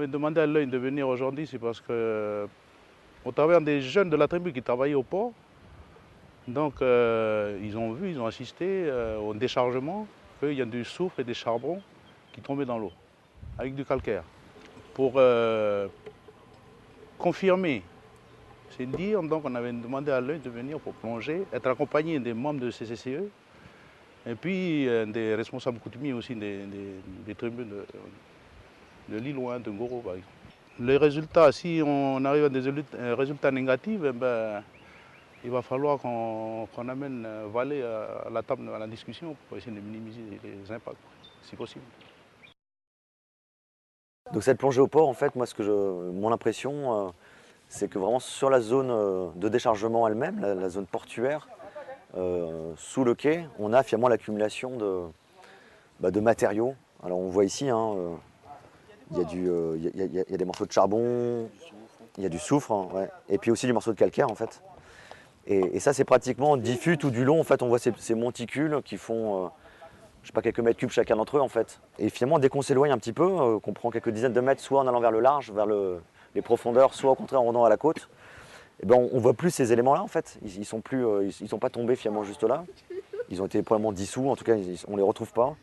avait demandé à l'œil de venir aujourd'hui, c'est parce que au travers des jeunes de la tribu qui travaillaient au port, donc ils ont vu, ils ont assisté au déchargement, qu'il y a du soufre et des charbons qui tombaient dans l'eau, avec du calcaire. Pour confirmer, c'est dire, donc on avait demandé à l'œil de venir pour plonger, être accompagné des membres de CCCE, et puis des responsables coutumiers aussi des tribus de l'île ou de Ngoro par exemple. Les résultats, si on arrive à des résultats négatifs, eh ben, il va falloir qu'on amène Valais à la table, à la discussion pour essayer de minimiser les impacts, si possible. Donc cette plongée au port, en fait, moi, mon impression, c'est que vraiment sur la zone de déchargement elle-même, la zone portuaire, sous le quai, on a finalement l'accumulation de matériaux. Alors on voit ici, hein, il y a des morceaux de charbon, il y a du soufre, hein, ouais, et puis aussi des morceaux de calcaire en fait. Et ça c'est pratiquement diffus tout du long, en fait on voit ces monticules qui font je sais pas, quelques mètres cubes chacun d'entre eux en fait. Et finalement dès qu'on s'éloigne un petit peu, qu'on prend quelques dizaines de mètres, soit en allant vers le large, vers les profondeurs, soit au contraire en revenant à la côte, eh ben, on ne voit plus ces éléments-là en fait. Ils ne sont, sont pas tombés finalement juste là. Ils ont été probablement dissous, en tout cas on ne les retrouve pas.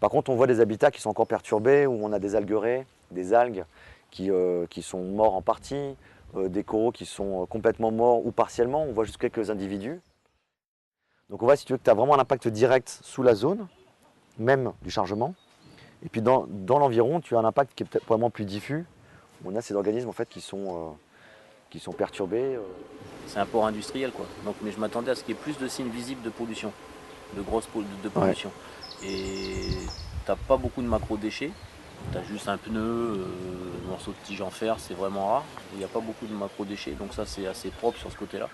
Par contre on voit des habitats qui sont encore perturbés, où on a des alguerets, des algues qui sont morts en partie, des coraux qui sont complètement morts ou partiellement, on voit juste quelques individus. Donc on voit si tu veux que tu as vraiment un impact direct sous la zone, même du chargement. Et puis dans l'environ, tu as un impact qui est peut-être probablement plus diffus. On a ces organismes en fait qui sont perturbés. C'est un port industriel quoi. Donc, mais je m'attendais à ce qu'il y ait plus de signes visibles de pollution, de grosses de pollution. Ouais. Et t'as pas beaucoup de macro-déchets. T'as juste un pneu, un morceau de tige en fer, c'est vraiment rare. Il n'y a pas beaucoup de macro-déchets, donc ça c'est assez propre sur ce côté-là.